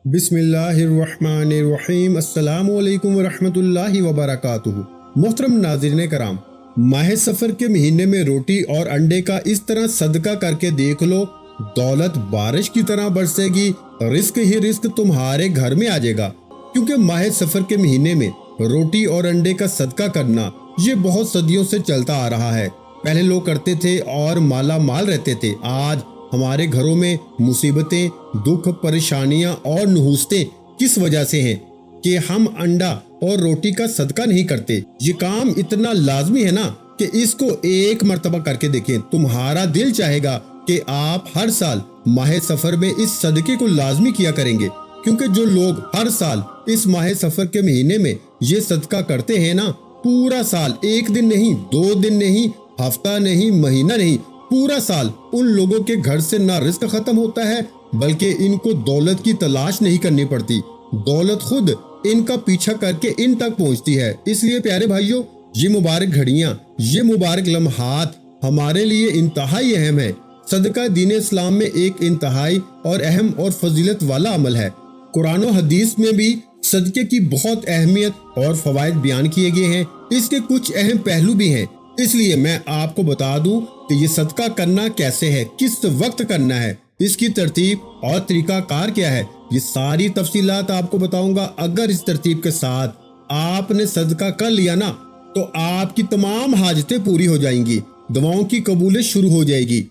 بسم اللہ الرحمن الرحیم۔ السلام علیکم ورحمۃ اللہ وبرکاتہ۔ محترم ناظرین کرام، ماہ سفر کے مہینے میں روٹی اور انڈے کا اس طرح صدقہ کر کے دیکھ لو، دولت بارش کی طرح برسے گی، رزق ہی رزق تمہارے گھر میں آ جائے گا۔ کیونکہ ماہ سفر کے مہینے میں روٹی اور انڈے کا صدقہ کرنا یہ بہت صدیوں سے چلتا آ رہا ہے۔ پہلے لوگ کرتے تھے اور مالا مال رہتے تھے۔ آج ہمارے گھروں میں مصیبتیں، دکھ، پریشانیاں اور نحوستیں کس وجہ سے ہیں کہ ہم انڈا اور روٹی کا صدقہ نہیں کرتے۔ یہ کام اتنا لازمی ہے نا کہ اس کو ایک مرتبہ کر کے دیکھیں، تمہارا دل چاہے گا کہ آپ ہر سال ماہ سفر میں اس صدقے کو لازمی کیا کریں گے۔ کیونکہ جو لوگ ہر سال اس ماہ سفر کے مہینے میں یہ صدقہ کرتے ہیں نا، پورا سال، ایک دن نہیں، 2 دن نہیں، ہفتہ نہیں، مہینہ نہیں، پورا سال ان لوگوں کے گھر سے نہ رزق ختم ہوتا ہے بلکہ ان کو دولت کی تلاش نہیں کرنی پڑتی، دولت خود ان کا پیچھا کر کے ان تک پہنچتی ہے۔ اس لیے پیارے بھائیوں، یہ مبارک گھڑیاں، یہ مبارک لمحات ہمارے لیے انتہائی اہم ہے۔ صدقہ دین اسلام میں ایک انتہائی اور اہم اور فضیلت والا عمل ہے۔ قرآن و حدیث میں بھی صدقے کی بہت اہمیت اور فوائد بیان کیے گئے ہیں۔ اس کے کچھ اہم پہلو بھی ہیں، اس لیے میں آپ کو بتا دوں کہ یہ صدقہ کرنا کیسے ہے، کس وقت کرنا ہے، اس کی ترتیب اور طریقہ کار کیا ہے، یہ ساری تفصیلات آپ کو بتاؤں گا۔ اگر اس ترتیب کے ساتھ آپ نے صدقہ کر لیا نا تو آپ کی تمام حاجتیں پوری ہو جائیں گی، دعاؤں کی قبولیت شروع ہو جائے گی۔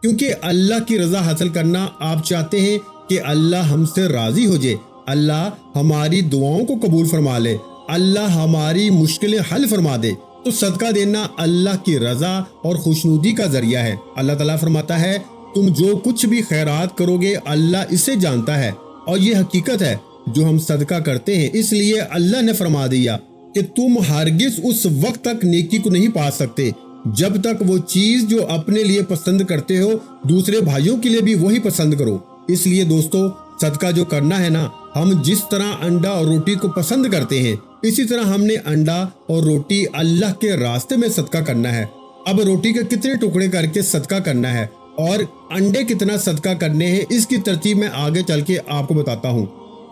کیونکہ اللہ کی رضا حاصل کرنا آپ چاہتے ہیں کہ اللہ ہم سے راضی ہو جائے، اللہ ہماری دعاؤں کو قبول فرما لے، اللہ ہماری مشکلیں حل فرما دے، تو صدقہ دینا اللہ کی رضا اور خوشنودی کا ذریعہ ہے۔ اللہ تعالیٰ فرماتا ہے، تم جو کچھ بھی خیرات کرو گے اللہ اسے جانتا ہے۔ اور یہ حقیقت ہے جو ہم صدقہ کرتے ہیں، اس لیے اللہ نے فرما دیا کہ تم ہرگز اس وقت تک نیکی کو نہیں پا سکتے جب تک وہ چیز جو اپنے لیے پسند کرتے ہو دوسرے بھائیوں کے لیے بھی وہی پسند کرو۔ اس لیے دوستو، صدقہ جو کرنا ہے نا، ہم جس طرح انڈا اور روٹی کو پسند کرتے ہیں اسی طرح ہم نے انڈا اور روٹی اللہ کے راستے میں صدقہ کرنا ہے۔ اب روٹی کے کتنے ٹکڑے کر کے صدقہ کرنا ہے اور انڈے کتنا صدقہ کرنے ہیں، اس کی ترتیب میں آگے چل کے آپ کو بتاتا ہوں۔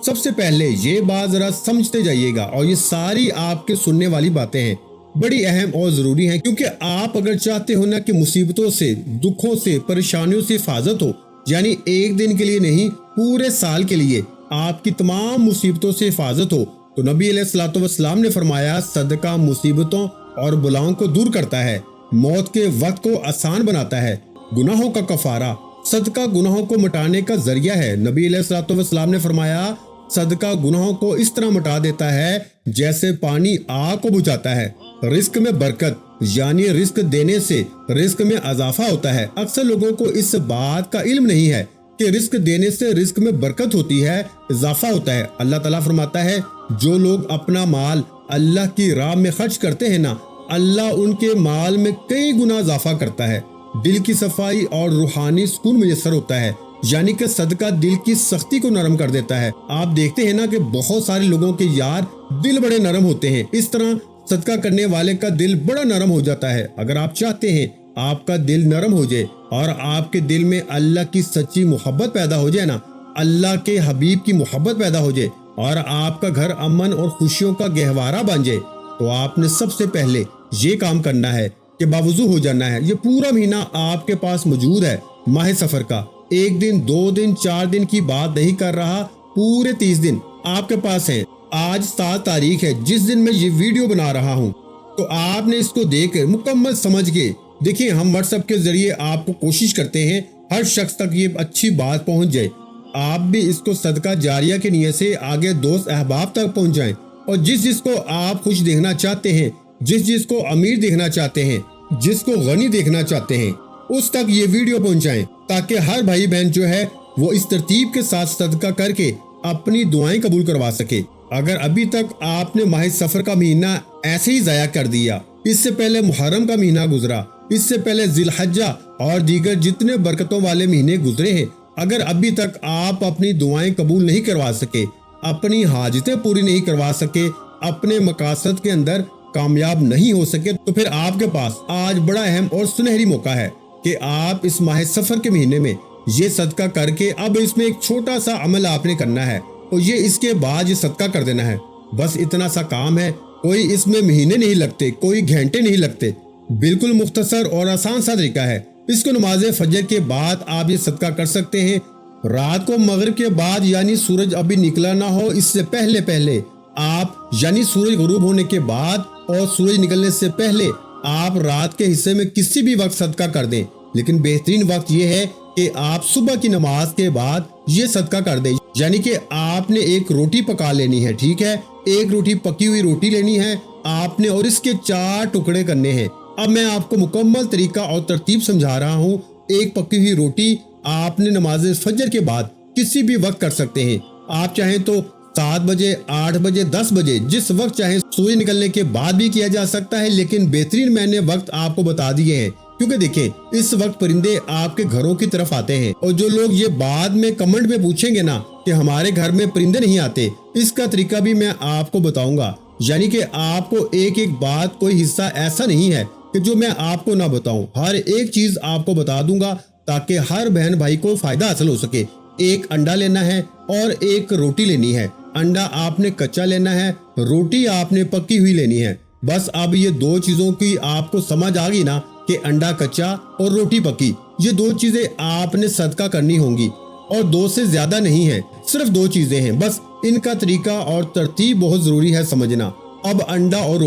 سب سے پہلے یہ بات ذرا سمجھتے جائیے گا، اور یہ ساری آپ کے سننے والی باتیں ہیں، بڑی اہم اور ضروری ہیں۔ کیونکہ آپ اگر چاہتے ہو نا کہ مصیبتوں سے، دکھوں سے، پریشانیوں سے حفاظت ہو، یعنی ایک دن کے لیے نہیں، پورے سال کے لیے آپ کی تمام مصیبتوں سے حفاظت ہو، تو نبی علیہ الصلوۃ والسلام نے فرمایا، صدقہ مصیبتوں اور بلاؤں کو دور کرتا ہے، موت کے وقت کو آسان بناتا ہے، گناہوں کا کفارہ، صدقہ گناہوں کو مٹانے کا ذریعہ ہے۔ نبی علیہ الصلوۃ والسلام نے فرمایا، صدقہ گناہوں کو اس طرح مٹا دیتا ہے جیسے پانی آگ کو بجھاتا ہے۔ رزق میں برکت، یعنی رزق دینے سے رزق میں اضافہ ہوتا ہے۔ اکثر لوگوں کو اس بات کا علم نہیں ہے کہ رزق دینے سے رزق میں برکت ہوتی ہے، اضافہ ہوتا ہے۔ اللہ تعالیٰ فرماتا ہے، جو لوگ اپنا مال اللہ کی راہ میں خرچ کرتے ہیں نا، اللہ ان کے مال میں کئی گنا اضافہ کرتا ہے۔ دل کی صفائی اور روحانی سکون میسر ہوتا ہے، یعنی کہ صدقہ دل کی سختی کو نرم کر دیتا ہے۔ آپ دیکھتے ہیں نا کہ بہت سارے لوگوں کے یار دل بڑے نرم ہوتے ہیں، اس طرح صدقہ کرنے والے کا دل بڑا نرم ہو جاتا ہے۔ اگر آپ چاہتے ہیں آپ کا دل نرم ہو جائے اور آپ کے دل میں اللہ کی سچی محبت پیدا ہو جائے نا، اللہ کے حبیب کی محبت پیدا ہو جائے اور آپ کا گھر امن اور خوشیوں کا گہوارہ بن جائے، تو آپ نے سب سے پہلے یہ کام کرنا ہے کہ باوضو ہو جانا ہے۔ یہ پورا مہینہ آپ کے پاس موجود ہے ماہ سفر کا، 1 دن، 2 دن، 4 دن کی بات نہیں کر رہا، پورے 30 دن آپ کے پاس ہیں۔ آج 7 تاریخ ہے جس دن میں یہ ویڈیو بنا رہا ہوں، تو آپ نے اس کو دیکھ کر مکمل سمجھ کے دیکھیں، ہم واٹس ایپ کے ذریعے آپ کو کوشش کرتے ہیں ہر شخص تک یہ اچھی بات پہنچ جائے، آپ بھی اس کو صدقہ جاریہ کی نیت سے آگے دوست احباب تک پہنچ جائیں، اور جس کو آپ خوش دیکھنا چاہتے ہیں، جس کو امیر دیکھنا چاہتے ہیں، جس کو غنی دیکھنا چاہتے ہیں، اس تک یہ ویڈیو پہنچائیں، تاکہ ہر بھائی بہن جو ہے وہ اس ترتیب کے ساتھ صدقہ کر کے اپنی دعائیں قبول کروا سکے۔ اگر ابھی تک آپ نے ماہ سفر کا مہینہ ایسے ہی ضائع کر دیا، اس سے پہلے محرم کا مہینہ گزرا، اس سے پہلے ذی الحجہ اور دیگر جتنے برکتوں والے مہینے گزرے ہیں، اگر ابھی تک آپ اپنی دعائیں قبول نہیں کروا سکے، اپنی حاجتیں پوری نہیں کروا سکے، اپنے مقاصد کے اندر کامیاب نہیں ہو سکے، تو پھر آپ کے پاس آج بڑا اہم اور سنہری موقع ہے کہ آپ اس ماہ سفر کے مہینے میں یہ صدقہ کر کے، اب اس میں ایک چھوٹا سا عمل آپ نے کرنا ہے، اور یہ اس کے بعد یہ صدقہ کر دینا ہے، بس اتنا سا کام ہے، کوئی اس میں مہینے نہیں لگتے، کوئی گھنٹے نہیں لگتے، بالکل مختصر اور آسان سا طریقہ ہے۔ اس کو نماز فجر کے بعد آپ یہ صدقہ کر سکتے ہیں۔ رات کو مغرب کے بعد یعنی سورج ابھی نکلا نہ ہو اس سے پہلے آپ یعنی سورج غروب ہونے کے بعد اور سورج نکلنے سے پہلے آپ رات کے حصے میں کسی بھی وقت صدقہ کر دیں، لیکن بہترین وقت یہ ہے کہ آپ صبح کی نماز کے بعد یہ صدقہ کر دیں، یعنی کہ آپ نے ایک روٹی پکا لینی ہے، ٹھیک ہے، ایک روٹی پکی ہوئی روٹی لینی ہے آپ نے اور اس کے 4 ٹکڑے کرنے ہیں۔ اب میں آپ کو مکمل طریقہ اور ترتیب سمجھا رہا ہوں۔ ایک پکی ہوئی روٹی آپ نے نماز فجر کے بعد کسی بھی وقت کر سکتے ہیں، آپ چاہیں تو 7 بجے، 8 بجے، 10 بجے، جس وقت چاہیں سورج نکلنے کے بعد بھی کیا جا سکتا ہے، لیکن بہترین میں نے وقت آپ کو بتا دیے ہیں، کیونکہ دیکھیں اس وقت پرندے آپ کے گھروں کی طرف آتے ہیں، اور جو لوگ یہ بعد میں کمنٹ میں پوچھیں گے نا کہ ہمارے گھر میں پرندے نہیں آتے، اس کا طریقہ بھی میں آپ کو بتاؤں گا، یعنی کہ آپ کو ایک ایک بات کوئی حصہ ایسا نہیں ہے کہ جو میں آپ کو نہ بتاؤں، ہر ایک چیز آپ کو بتا دوں گا تاکہ ہر بہن بھائی کو فائدہ حاصل ہو سکے۔ ایک انڈا لینا ہے اور ایک روٹی لینی ہے، انڈا آپ نے کچا لینا ہے، روٹی آپ نے پکی ہوئی لینی ہے، بس اب یہ 2 چیزوں کی آپ کو سمجھ آ گئی نا کہ انڈا کچا اور روٹی پکی، یہ 2 چیزیں آپ نے صدقہ کرنی ہوں گی، اور 2 سے زیادہ نہیں ہیں، صرف 2 چیزیں ہیں، بس ان کا طریقہ اور ترتیب بہت ضروری ہے سمجھنا۔ اب انڈا اور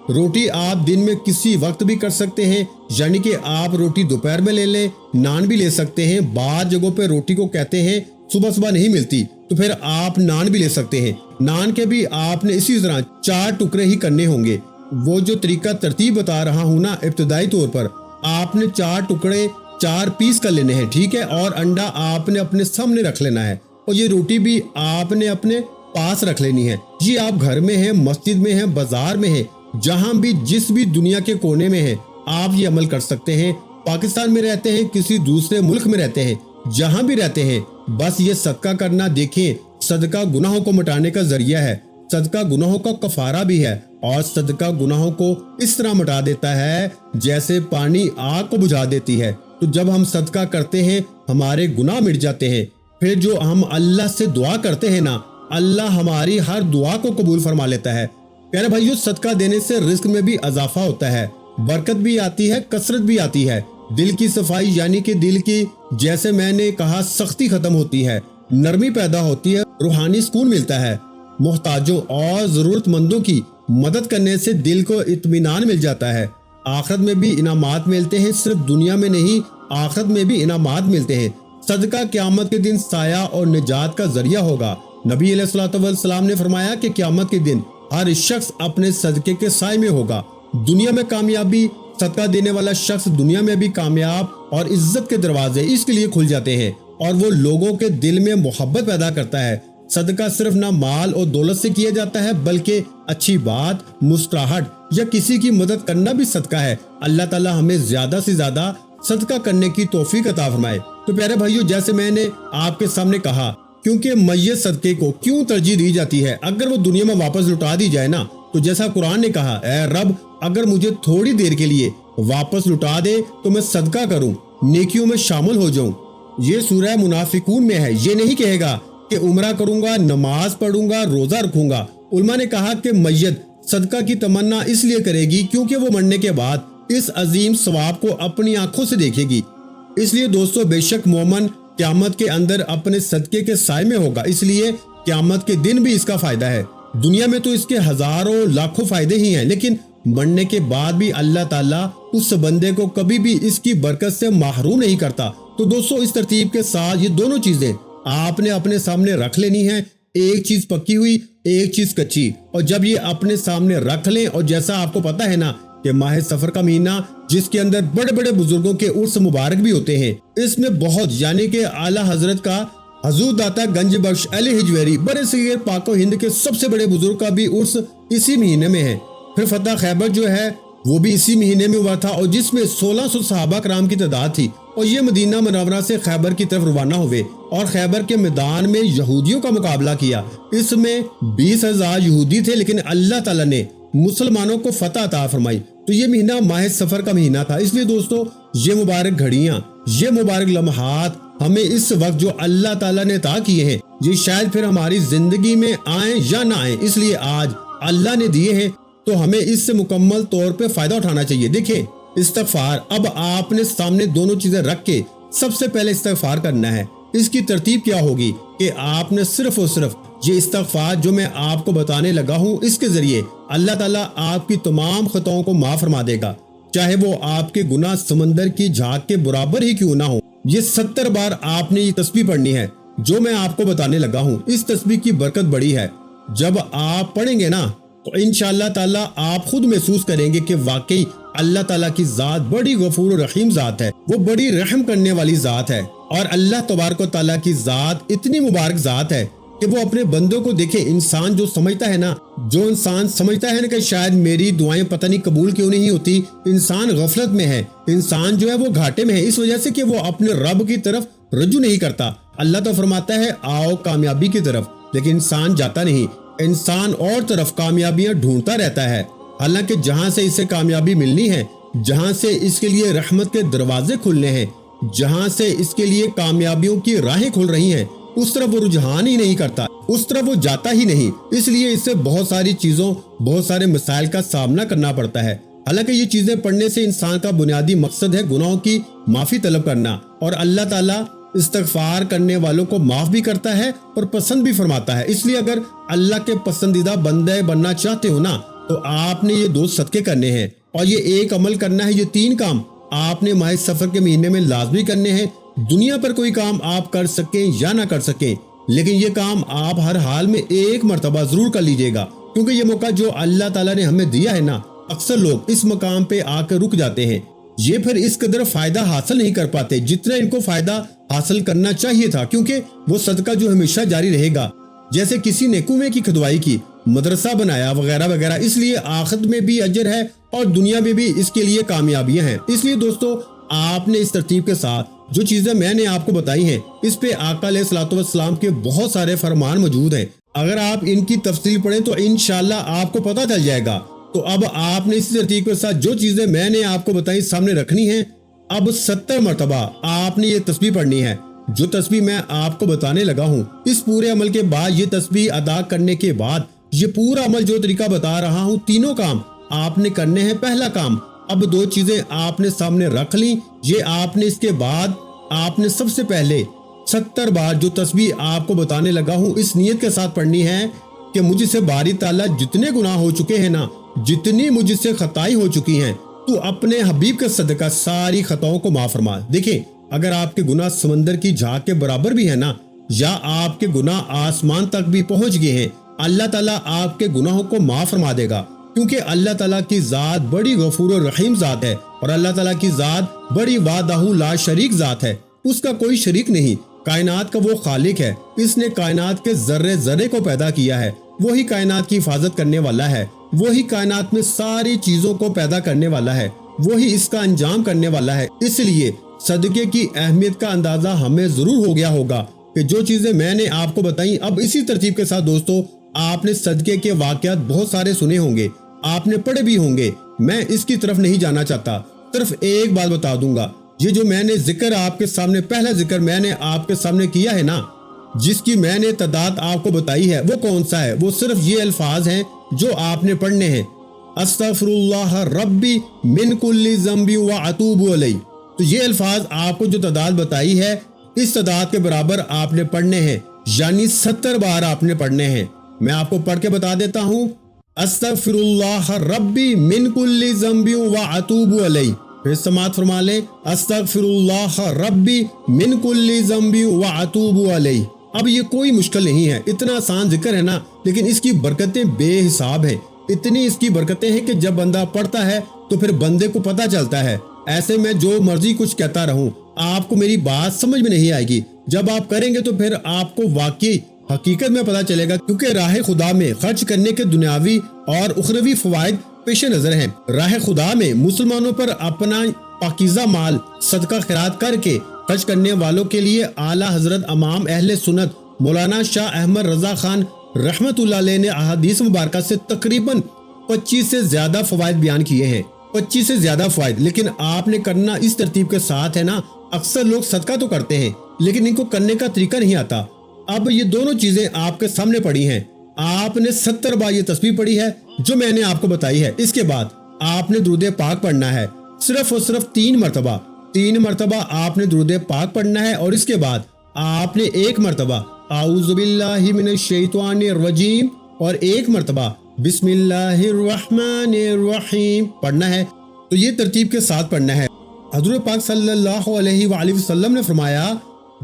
روٹی آپ دن میں کسی وقت بھی کر سکتے ہیں، یعنی کہ آپ روٹی دوپہر میں لے لیں، نان بھی لے سکتے ہیں، بعض جگہوں پہ روٹی کو کہتے ہیں صبح نہیں ملتی تو پھر آپ نان بھی لے سکتے ہیں، نان کے بھی آپ نے اسی طرح 4 ٹکڑے ہی کرنے ہوں گے۔ وہ جو طریقہ ترتیب بتا رہا ہوں نا ابتدائی طور پر، آپ نے 4 ٹکڑے 4 پیس کر لینے ہیں، ٹھیک ہے، اور انڈا آپ نے اپنے سامنے رکھ لینا ہے، اور یہ روٹی بھی آپ نے اپنے پاس رکھ لینی ہے۔ جی آپ گھر میں ہیں، مسجد میں ہیں، بازار میں ہیں، جہاں بھی جس بھی دنیا کے کونے میں ہیں آپ یہ عمل کر سکتے ہیں، پاکستان میں رہتے ہیں، کسی دوسرے ملک میں رہتے ہیں، جہاں بھی رہتے ہیں، بس یہ صدقہ کرنا۔ دیکھیں صدقہ گناہوں کو مٹانے کا ذریعہ ہے، صدقہ گناہوں کا کفارہ بھی ہے، اور صدقہ گناہوں کو اس طرح مٹا دیتا ہے جیسے پانی آگ کو بجھا دیتی ہے۔ تو جب ہم صدقہ کرتے ہیں ہمارے گناہ مٹ جاتے ہیں، پھر جو ہم اللہ سے دعا کرتے ہیں نا، اللہ ہماری ہر دعا کو قبول فرما لیتا ہے۔ پیارے بھائیو، صدقہ دینے سے رزق میں بھی اضافہ ہوتا ہے، برکت بھی آتی ہے، کثرت بھی آتی ہے، دل کی صفائی یعنی کہ دل کی، جیسے میں نے کہا، سختی ختم ہوتی ہے، نرمی پیدا ہوتی ہے، روحانی سکون ملتا ہے، محتاجوں اور ضرورت مندوں کی مدد کرنے سے دل کو اطمینان مل جاتا ہے، آخرت میں بھی انعامات ملتے ہیں، صرف دنیا میں نہیں آخرت میں بھی انعامات ملتے ہیں۔ صدقہ قیامت کے دن سایہ اور نجات کا ذریعہ ہوگا۔ نبی علیہ الصلوۃ والسلام نے فرمایا کہ قیامت کے دن ہر شخص اپنے صدقے کے سائے میں ہوگا۔ دنیا میں کامیابی، صدقہ دینے والا شخص دنیا میں بھی کامیاب اور عزت کے دروازے اس کے لیے کھل جاتے ہیں، اور وہ لوگوں کے دل میں محبت پیدا کرتا ہے۔ صدقہ صرف نہ مال اور دولت سے کیا جاتا ہے، بلکہ اچھی بات، مسکراہٹ یا کسی کی مدد کرنا بھی صدقہ ہے۔ اللہ تعالی ہمیں زیادہ سے زیادہ صدقہ کرنے کی توفیق عطا فرمائے۔ تو پیارے بھائیو، جیسے میں نے آپ کے سامنے کہا، کیونکہ میت صدقے کو کیوں ترجیح دی جاتی ہے؟ اگر وہ دنیا میں واپس لوٹا دی جائے نا، تو جیسا قرآن نے کہا، اے رب اگر مجھے تھوڑی دیر کے لیے واپس لوٹا دے تو میں صدقہ کروں، نیکیوں میں شامل ہو جاؤں۔ یہ سورہ منافقون میں ہے، یہ نہیں کہے گا کہ عمرہ کروں گا، نماز پڑھوں گا، روزہ رکھوں گا۔ علماء نے کہا کہ میت صدقہ کی تمنا اس لیے کرے گی کیونکہ وہ مرنے کے بعد اس عظیم ثواب کو اپنی آنکھوں سے دیکھے گی۔ اس لیے دوستو، بے شک مومن قیامت کے اندر اپنے صدقے کے سائے میں ہوگا، اس لیے قیامت کے دن بھی اس کا فائدہ ہے۔ دنیا میں تو اس کے ہزاروں لاکھوں فائدے ہی ہیں، لیکن مرنے کے بعد بھی اللہ تعالیٰ اس بندے کو کبھی بھی اس کی برکت سے محروم نہیں کرتا۔ تو دوستو، اس ترتیب کے ساتھ یہ دونوں چیزیں آپ نے اپنے سامنے رکھ لینی ہیں، ایک چیز پکی ہوئی، ایک چیز کچی، اور جب یہ اپنے سامنے رکھ لیں، اور جیسا آپ کو پتا ہے نا کہ ماہ سفر کا مہینہ جس کے اندر بڑے بڑے بزرگوں کے عرس مبارک بھی ہوتے ہیں، اس میں بہت یعنی کہ اعلیٰ حضرت کا حضور داتا گنج بخش علی حجویری برے صغیر پاک و ہند کے سب سے بڑے بزرگ کا بھی عرس اسی مہینے میں ہے۔ پھر فتح خیبر جو ہے وہ بھی اسی مہینے میں ہوا تھا، اور جس میں 1600 صحابہ کرام کی تعداد تھی، اور یہ مدینہ منورہ سے خیبر کی طرف روانہ ہوئے اور خیبر کے میدان میں یہودیوں کا مقابلہ کیا۔ اس میں 20,000 یہودی تھے، لیکن اللہ تعالیٰ نے مسلمانوں کو فتح عطا فرمائی۔ تو یہ مہینہ ماہ سفر کا مہینہ تھا، اس لیے دوستو یہ مبارک گھڑیاں، یہ مبارک لمحات ہمیں اس وقت جو اللہ تعالیٰ نے عطا کیے ہیں، یہ شاید پھر ہماری زندگی میں آئیں یا نہ آئیں، اس لیے آج اللہ نے دیے ہیں تو ہمیں اس سے مکمل طور پہ فائدہ اٹھانا چاہیے۔ دیکھیں استغفار، اب آپ نے سامنے دونوں چیزیں رکھ کے سب سے پہلے استغفار کرنا ہے۔ اس کی ترتیب کیا ہوگی کہ آپ نے صرف اور صرف یہ استغفار جو میں آپ کو بتانے لگا ہوں، اس کے ذریعے اللہ تعالیٰ آپ کی تمام خطاؤں کو معاف فرما دے گا، چاہے وہ آپ کے گناہ سمندر کی جھاگ کے برابر ہی کیوں نہ ہو۔ یہ 70 بار آپ نے یہ تسبیح پڑھنی ہے جو میں آپ کو بتانے لگا ہوں۔ اس تسبیح کی برکت بڑی ہے، جب آپ پڑھیں گے نا تو انشاءاللہ تعالیٰ آپ خود محسوس کریں گے کہ واقعی اللہ تعالیٰ کی ذات بڑی غفور و رحیم ذات ہے، وہ بڑی رحم کرنے والی ذات ہے، اور اللہ تبارک و تعالیٰ کی ذات اتنی مبارک ذات ہے کہ وہ اپنے بندوں کو دیکھیں۔ انسان جو سمجھتا ہے نا کہ شاید میری دعائیں پتہ نہیں قبول کیوں نہیں ہوتی، انسان غفلت میں ہے، انسان جو ہے وہ گھاٹے میں ہے، اس وجہ سے کہ وہ اپنے رب کی طرف رجوع نہیں کرتا۔ اللہ تو فرماتا ہے آؤ کامیابی کی طرف، لیکن انسان جاتا نہیں، انسان اور طرف کامیابیاں ڈھونڈتا رہتا ہے، حالانکہ جہاں سے اسے کامیابی ملنی ہے، جہاں سے اس کے لیے رحمت کے دروازے کھلنے ہیں، جہاں سے اس کے لیے کامیابیوں کی راہیں کھل رہی ہیں، اس طرف وہ رجحان ہی نہیں کرتا، اس طرف وہ جاتا ہی نہیں۔ اس لیے اس سے بہت ساری چیزوں، بہت سارے مسائل کا سامنا کرنا پڑتا ہے۔ حالانکہ یہ چیزیں پڑھنے سے انسان کا بنیادی مقصد ہے گناہوں کی معافی طلب کرنا، اور اللہ تعالیٰ استغفار کرنے والوں کو معاف بھی کرتا ہے اور پسند بھی فرماتا ہے۔ اس لیے اگر اللہ کے پسندیدہ بندے بننا چاہتے ہو نا تو آپ نے یہ 2 صدقے کرنے ہیں، اور یہ ایک عمل کرنا ہے۔ یہ 3 کام آپ نے ماہ سفر کے مہینے میں لازمی کرنے ہیں۔ دنیا پر کوئی کام آپ کر سکیں یا نہ کر سکیں، لیکن یہ کام آپ ہر حال میں ایک مرتبہ ضرور کر لیجئے گا، کیونکہ یہ موقع جو اللہ تعالیٰ نے ہمیں دیا ہے نا، اکثر لوگ اس مقام پہ آ کر رک جاتے ہیں، یہ پھر اس قدر فائدہ حاصل نہیں کر پاتے جتنا ان کو فائدہ حاصل کرنا چاہیے تھا، کیونکہ وہ صدقہ جو ہمیشہ جاری رہے گا، جیسے کسی نے کنویں کی کھدوائی کی، مدرسہ بنایا وغیرہ وغیرہ، اس لیے آخرت میں بھی اجر ہے اور دنیا میں بھی اس کے لیے کامیابیاں ہیں۔ اس لیے دوستو آپ نے اس ترتیب کے ساتھ جو چیزیں میں نے آپ کو بتائی ہیں، اس پہ آقا علیہ الصلوۃ والسلام کے بہت سارے فرمان موجود ہیں، اگر آپ ان کی تفصیل پڑھیں تو انشاءاللہ آپ کو پتہ چل جائے گا۔ تو اب آپ نے اسی ترتیب کے ساتھ جو چیزیں میں نے آپ کو بتائی سامنے رکھنی ہیں، اب 70 مرتبہ آپ نے یہ تسبیح پڑھنی ہے جو تسبیح میں آپ کو بتانے لگا ہوں۔ اس پورے عمل کے بعد، یہ تسبیح ادا کرنے کے بعد، یہ پورا عمل جو طریقہ بتا رہا ہوں، تینوں کام آپ نے کرنے ہیں۔ پہلا کام، اب 2 چیزیں آپ نے سامنے رکھ لیں، یہ آپ نے اس کے بعد آپ نے سب سے پہلے 70 بار جو تسبیح آپ کو بتانے لگا ہوں اس نیت کے ساتھ پڑھنی ہے کہ مجھ سے باری تعالیٰ جتنے گناہ ہو چکے ہیں نا، جتنی مجھ سے خطائی ہو چکی ہیں، تو اپنے حبیب کا صدقہ ساری خطاؤں کو معاف فرما۔ دیکھیں اگر آپ کے گناہ سمندر کی جھاگ کے برابر بھی ہے نا، یا آپ کے گناہ آسمان تک بھی پہنچ گئے ہیں، اللہ تعالیٰ آپ کے گناہوں کو معاف فرما دے گا، کیونکہ اللہ تعالیٰ کی ذات بڑی غفور و رحیم ذات ہے، اور اللہ تعالیٰ کی ذات بڑی وحدہ لا شریک ذات ہے، اس کا کوئی شریک نہیں۔ کائنات کا وہ خالق ہے، اس نے کائنات کے ذرے ذرے کو پیدا کیا ہے، وہی کائنات کی حفاظت کرنے والا ہے، وہی کائنات میں ساری چیزوں کو پیدا کرنے والا ہے، وہی اس کا انجام کرنے والا ہے۔ اس لیے صدقے کی اہمیت کا اندازہ ہمیں ضرور ہو گیا ہوگا کہ جو چیزیں میں نے آپ کو بتائیں۔ اب اسی ترتیب کے ساتھ دوستو آپ نے صدقے کے واقعات بہت سارے سنے ہوں گے، آپ نے پڑھے بھی ہوں گے، میں اس کی طرف نہیں جانا چاہتا، صرف ایک بات بتا دوں گا۔ یہ جو میں نے ذکر آپ کے سامنے، پہلا ذکر میں نے آپ کے سامنے کیا ہے نا، جس کی میں نے تعداد آپ کو بتائی ہے، وہ کون سا ہے؟ وہ صرف یہ الفاظ ہیں جو آپ نے پڑھنے ہیں، استغفر اللہ ربی من کل ذنب واتوب الیہ۔ تو یہ الفاظ آپ کو جو تعداد بتائی ہے، اس تعداد کے برابر آپ نے پڑھنے ہیں، یعنی 70 بار آپ نے پڑھنے ہیں۔ میں آپ کو پڑھ کے بتا دیتا ہوں، استغفر اللہ ربی من کل ذنب واتوب الیہ۔ پھر سماعت فرما لیں، استغفر اللہ ربی من کل ذنب واتوب الیہ۔ اب یہ کوئی مشکل نہیں ہے، اتنا آسان ذکر ہے نا، لیکن اس کی برکتیں بے حساب ہیں، اتنی اس کی برکتیں ہیں کہ جب بندہ پڑھتا ہے تو پھر بندے کو پتہ چلتا ہے۔ ایسے میں جو مرضی کچھ کہتا رہوں، آپ کو میری بات سمجھ میں نہیں آئے گی، جب آپ کریں گے تو پھر آپ کو واقعی حقیقت میں پتہ چلے گا، کیونکہ راہ خدا میں خرچ کرنے کے دنیاوی اور اخروی فوائد پیش نظر ہیں۔ راہ خدا میں مسلمانوں پر اپنا پاکیزہ مال صدقہ خیرات کر کے خرچ کرنے والوں کے لیے اعلیٰ حضرت امام اہل سنت مولانا شاہ احمد رضا خان رحمت اللہ علیہ نے احادیث مبارکہ سے تقریباً 25 سے زیادہ فوائد بیان کیے ہیں، 25 سے زیادہ فوائد۔ لیکن آپ نے کرنا اس ترتیب کے ساتھ ہے نا، اکثر لوگ صدقہ تو کرتے ہیں لیکن ان کو کرنے کا طریقہ نہیں آتا۔ اب یہ دونوں چیزیں آپ کے سامنے پڑی ہیں. آپ نے 70 بار یہ تسبیح پڑھی ہے جو میں نے آپ کو بتائی ہے. اس کے بعد آپ نے درود پاک پڑھنا ہے صرف اور صرف 3 مرتبہ. 3 مرتبہ آپ نے درود پاک پڑھنا ہے اور اس کے بعد آپ نے 1 مرتبہ اعوذ باللہ من الشیطان الرجیم اور 1 مرتبہ بسم اللہ الرحمن الرحیم پڑھنا ہے. تو یہ ترتیب کے ساتھ پڑھنا ہے. حضور پاک صلی اللہ علیہ وآلہ وسلم نے فرمایا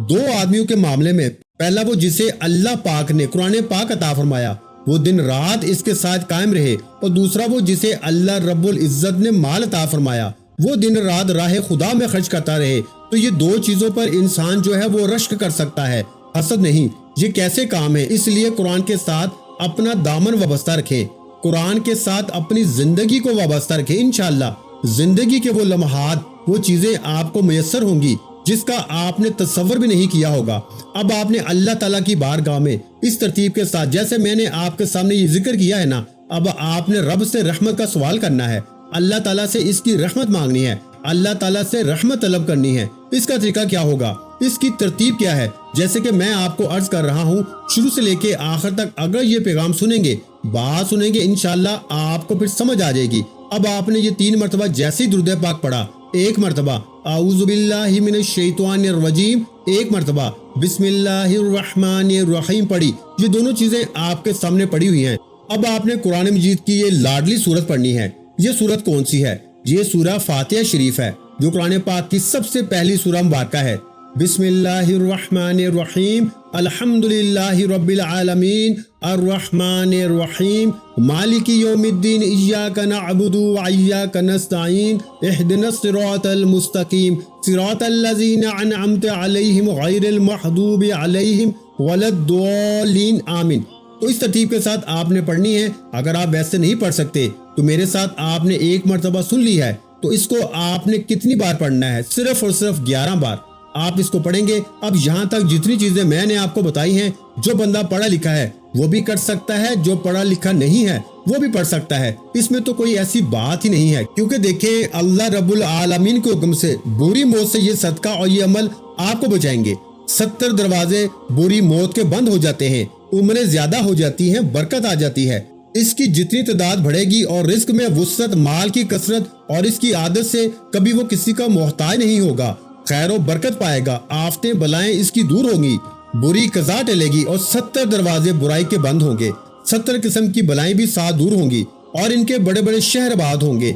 2 آدمیوں کے معاملے میں، پہلا وہ جسے اللہ پاک نے قرآن پاک عطا فرمایا، وہ دن رات اس کے ساتھ قائم رہے، اور دوسرا وہ جسے اللہ رب العزت نے مال عطا فرمایا، وہ دن رات راہ خدا میں خرچ کرتا رہے. تو یہ 2 چیزوں پر انسان جو ہے وہ رشک کر سکتا ہے، حسد نہیں. یہ کیسے کام ہے؟ اس لیے قرآن کے ساتھ اپنا دامن وابستہ رکھے، قرآن کے ساتھ اپنی زندگی کو وابستہ رکھے. انشاءاللہ زندگی کے وہ لمحات، وہ چیزیں آپ کو میسر ہوں گی جس کا آپ نے تصور بھی نہیں کیا ہوگا. اب آپ نے اللہ تعالیٰ کی بارگاہ میں اس ترتیب کے ساتھ، جیسے میں نے آپ کے سامنے یہ ذکر کیا ہے نا، اب آپ نے رب سے رحمت کا سوال کرنا ہے، اللہ تعالیٰ سے اس کی رحمت مانگنی ہے، اللہ تعالیٰ سے رحمت طلب کرنی ہے. اس کا طریقہ کیا ہوگا؟ اس کی ترتیب کیا ہے؟ جیسے کہ میں آپ کو عرض کر رہا ہوں، شروع سے لے کے آخر تک اگر یہ پیغام سنیں گے، بات سنیں گے، انشاءاللہ آپ کو پھر سمجھ آ جائے گی. اب آپ نے یہ 3 مرتبہ جیسے ہی درود پاک پڑھا، 1 مرتبہ اعوذ باللہ من الشیطان الرجیم، 1 مرتبہ بسم اللہ الرحمن الرحیم پڑھی. یہ دونوں چیزیں آپ کے سامنے پڑھی ہوئی ہیں. اب آپ نے قرآن مجید کی یہ لاڈلی سورت پڑھنی ہے. یہ سورت کون سی ہے؟ یہ سورہ فاتحہ شریف ہے، جو قرآن پاک کی سب سے پہلی سورہ مبارکہ ہے. بسم اللہ الرحمن الرحیم، الحمدللہ رب العالمین، الرحمن الرحیم، مالک یوم الدین، ایاک نعبد و ایاک نستعین، اہدنا الصراط المستقیم، صراط الذین انعمت علیہم غیر المغضوب علیہم ولا الضالین، آمین. تو اس ترتیب کے ساتھ آپ نے پڑھنی ہے. اگر آپ ویسے نہیں پڑھ سکتے تو میرے ساتھ آپ نے 1 مرتبہ سن لی ہے، تو اس کو آپ نے کتنی بار پڑھنا ہے؟ صرف اور صرف 11 بار آپ اس کو پڑھیں گے. اب یہاں تک جتنی چیزیں میں نے آپ کو بتائی ہیں، جو بندہ پڑھا لکھا ہے وہ بھی کر سکتا ہے، جو پڑھا لکھا نہیں ہے وہ بھی پڑھ سکتا ہے. اس میں تو کوئی ایسی بات ہی نہیں ہے، کیونکہ دیکھیں اللہ رب العالمین کے حکم سے بری موت سے یہ صدقہ اور یہ عمل آپ کو بچائیں گے. 70 دروازے بری موت کے بند ہو جاتے ہیں، عمریں زیادہ ہو جاتی ہیں، برکت آ جاتی ہے. اس کی جتنی تعداد بڑھے گی اور رزق میں وسعت، مال کی کثرت اور اس کی عادت سے کبھی وہ کسی کا محتاج نہیں ہوگا، خیر و برکت پائے گا، آفتیں بلائیں اس کی دور ہوں گی، بری قضا ٹلے گی اور 70 دروازے برائی کے بند ہوں گے. 70 قسم کی بلائیں بھی ساتھ دور ہوں گی اور ان کے بڑے بڑے شہر آباد ہوں گے.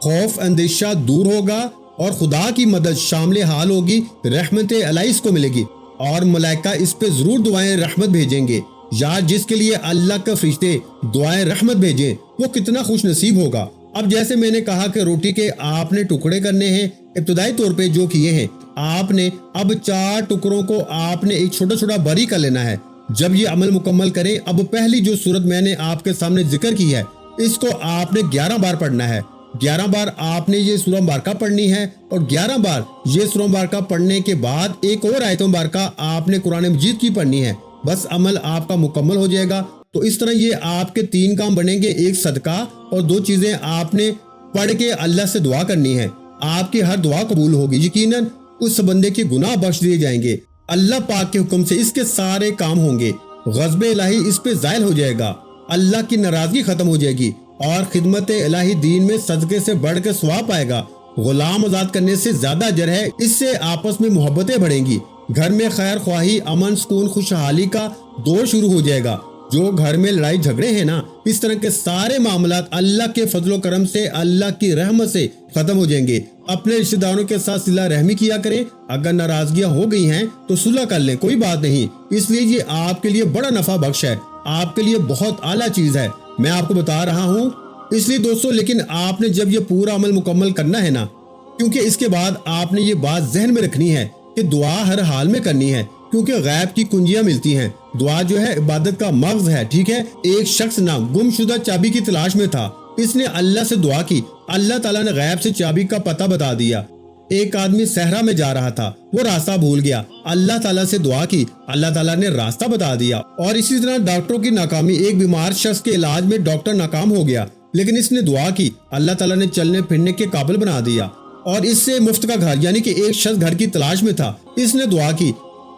خوف اندیشہ دور ہوگا اور خدا کی مدد شامل حال ہوگی. رحمت الہی اس کو ملے گی اور ملائکہ اس پہ ضرور دعائیں رحمت بھیجیں گے. یا جس کے لیے اللہ کا فرشتے دعائیں رحمت بھیجیں وہ کتنا خوش نصیب ہوگا. اب جیسے میں نے کہا کہ روٹی کے آپ نے ٹکڑے کرنے ہیں، ابتدائی طور پہ جو کیے ہیں آپ نے، اب 4 ٹکڑوں کو آپ نے ایک چھوٹا چھوٹا بری کر لینا ہے. جب یہ عمل مکمل کریں، اب پہلی جو صورت میں نے آپ کے سامنے ذکر کی ہے، اس کو آپ نے 11 بار پڑھنا ہے. 11 بار آپ نے یہ سورہ مبارکہ پڑھنی ہے اور 11 بار یہ سورہ مبارکہ پڑھنے کے بعد ایک اور آیت مبارکہ آپ نے قرآن مجید کی پڑھنی ہے. بس عمل آپ کا مکمل ہو جائے گا. تو اس طرح یہ آپ کے 3 کام بنیں گے، ایک صدقہ اور 2 چیزیں آپ نے پڑھ کے اللہ سے دعا کرنی ہے. آپ کی ہر دعا قبول ہوگی، یقیناً اس بندے کے گناہ بخش دیے جائیں گے. اللہ پاک کے حکم سے اس کے سارے کام ہوں گے. غضب الہی اس پہ زائل ہو جائے گا، اللہ کی ناراضگی ختم ہو جائے گی اور خدمت الہی دین میں صدقے سے بڑھ کے ثواب پائے گا. غلام آزاد کرنے سے زیادہ اجر ہے. اس سے آپس میں محبتیں بڑھیں گی، گھر میں خیر خواہی، امن، سکون، خوشحالی کا دور شروع ہو جائے گا. جو گھر میں لڑائی جھگڑے ہیں نا، اس طرح کے سارے معاملات اللہ کے فضل و کرم سے، اللہ کی رحمت سے ختم ہو جائیں گے. اپنے رشتہ داروں کے ساتھ صلہ رحمی کیا کریں. اگر ناراضگیاں ہو گئی ہیں تو صلح کر لیں، کوئی بات نہیں. اس لیے یہ آپ کے لیے بڑا نفع بخش ہے، آپ کے لیے بہت اعلیٰ چیز ہے. میں آپ کو بتا رہا ہوں. اس لیے دوستو، لیکن آپ نے جب یہ پورا عمل مکمل کرنا ہے نا، کیونکہ اس کے بعد آپ نے یہ بات ذہن میں رکھنی ہے کہ دعا ہر حال میں کرنی ہے، کیونکہ غیب کی کنجیاں ملتی ہیں. دعا جو ہے عبادت کا مغز ہے، ٹھیک ہے. ایک شخص نا گم شدہ چابی کی تلاش میں تھا، اس نے اللہ سے دعا کی، اللہ تعالیٰ نے غیب سے چابی کا پتہ بتا دیا. ایک آدمی صحرا میں جا رہا تھا، وہ راستہ بھول گیا، اللہ تعالیٰ سے دعا کی، اللہ تعالیٰ نے راستہ بتا دیا. اور اسی طرح ڈاکٹروں کی ناکامی، ایک بیمار شخص کے علاج میں ڈاکٹر ناکام ہو گیا، لیکن اس نے دعا کی، اللہ تعالیٰ نے چلنے پھرنے کے قابل بنا دیا. اور اس سے مفت کا گھر، یعنی کہ ایک شخص گھر کی تلاش میں تھا، اس نے دعا کی،